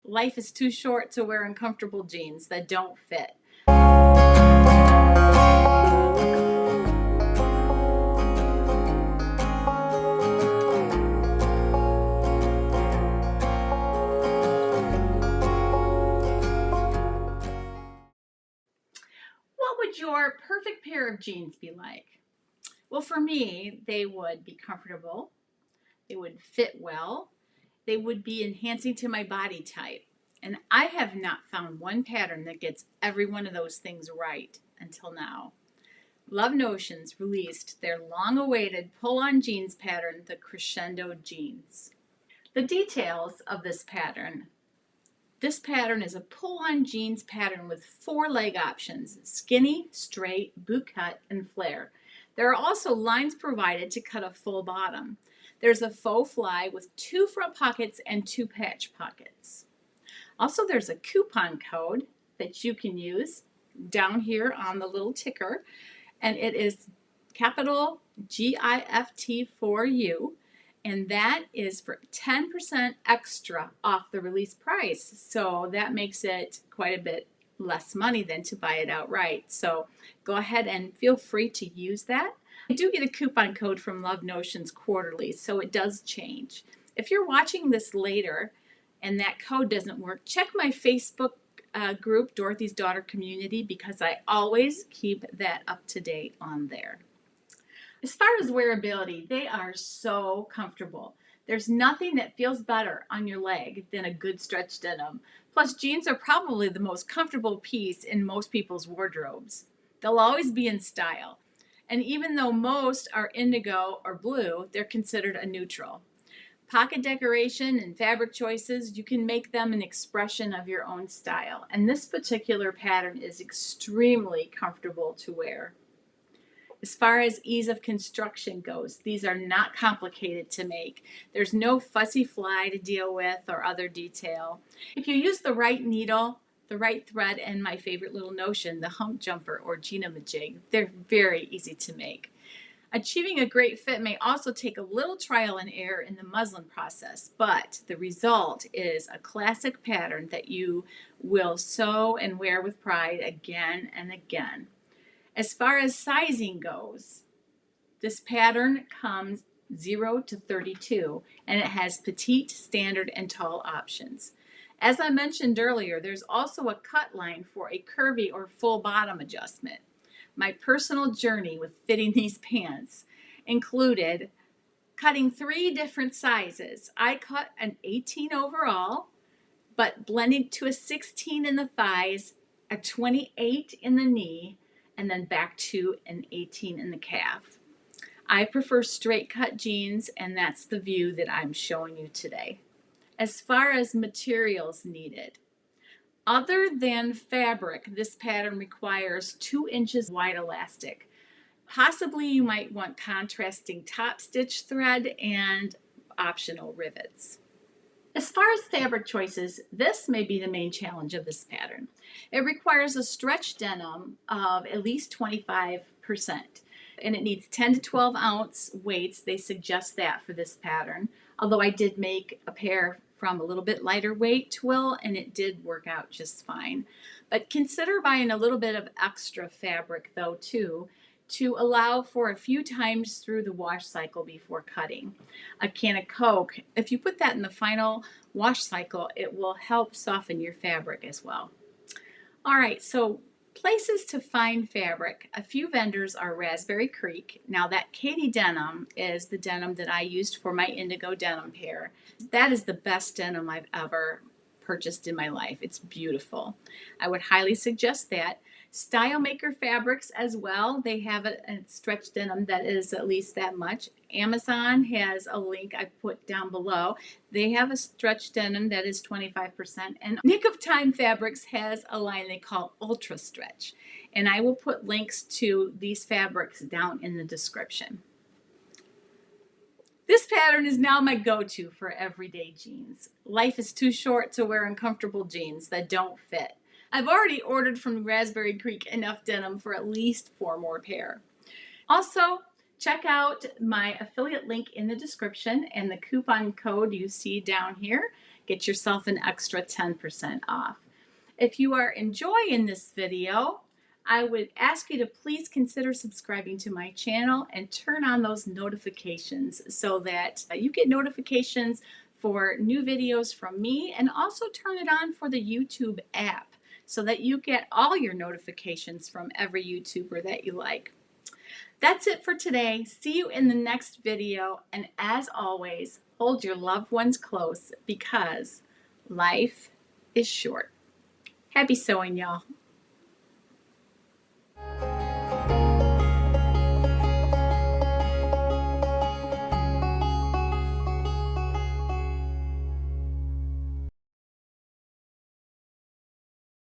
Life is too short to wear uncomfortable jeans that don't fit. What would your perfect pair of jeans be like? Well, for me, they would be comfortable, they would fit well, they would be enhancing to my body type. And I have not found one pattern that gets every one of those things right until now. Love Notions released their long-awaited pull-on jeans pattern, the Crescendo Jeans. The details of this pattern. This pattern is a pull-on jeans pattern with 4 leg options: skinny, straight, boot cut, and flare. There are also lines provided to cut a full bottom. There's a faux fly with 2 front pockets and 2 patch pockets. Also, there's a coupon code that you can use down here on the little ticker, and it is capital GIFT for you, and that is for 10% extra off the release price. So that makes it quite a bit less money than to buy it outright. So go ahead and feel free to use that. I do get a coupon code from Love Notions quarterly, so it does change. If you're watching this later and that code doesn't work, check my Facebook group, Dorothy's Daughter Community, because I always keep that up to date on there. As far as wearability, they are so comfortable. There's nothing that feels better on your leg than a good stretch denim. Plus, jeans are probably the most comfortable piece in most people's wardrobes. They'll always be in style. And even though most are indigo or blue, they're considered a neutral. Pocket decoration and fabric choices, you can make them an expression of your own style. And this particular pattern is extremely comfortable to wear. As far as ease of construction goes, these are not complicated to make. There's no fussy fly to deal with or other detail. If you use the right needle, the right thread, and my favorite little notion, the hump jumper or Gina Majig, they're very easy to make. Achieving a great fit may also take a little trial and error in the muslin process, but the result is a classic pattern that you will sew and wear with pride again and again. As far as sizing goes, this pattern comes 0 to 32, and it has petite, standard, and tall options. As I mentioned earlier, there's also a cut line for a curvy or full bottom adjustment. My personal journey with fitting these pants included cutting 3 different sizes. I cut an 18 overall, but blended to a 16 in the thighs, a 28 in the knee, and then back to an 18 in the calf. I prefer straight cut jeans, and that's the view that I'm showing you today. As far as materials needed, other than fabric, this pattern requires 2 inches wide elastic. Possibly you might want contrasting top stitch thread and optional rivets. As far as fabric choices, this may be the main challenge of this pattern. It requires a stretch denim of at least 25%, and it needs 10 to 12 ounce weights. They suggest that for this pattern, although I did make a pair from a little bit lighter weight twill, and it did work out just fine. But consider buying a little bit of extra fabric though too, to allow for a few times through the wash cycle before cutting. A can of Coke, if you put that in the final wash cycle, it will help soften your fabric as well. All right, so places to find fabric. A few vendors are Raspberry Creek. Now that Katie denim is the denim that I used for my indigo denim pair. That is the best denim I've ever purchased in my life. It's beautiful. I would highly suggest that. Style Maker Fabrics as well. They have a stretch denim that is at least that much. Amazon has a link I put down below. They have a stretch denim that is 25%. And Nick of Time Fabrics has a line they call Ultra Stretch. And I will put links to these fabrics down in the description. This pattern is now my go-to for everyday jeans. Life is too short to wear uncomfortable jeans that don't fit. I've already ordered from Raspberry Creek enough denim for at least 4 more pair. Also, Check out my affiliate link in the description and the coupon code you see down here. Get yourself an extra 10% off. If you are enjoying this video, I would ask you to please consider subscribing to my channel and turn on those notifications so that you get notifications for new videos from me, and also turn it on for the YouTube app so that you get all your notifications from every YouTuber that you like. That's it for today. See you in the next video, and as always, hold your loved ones close because life is short. Happy sewing, y'all.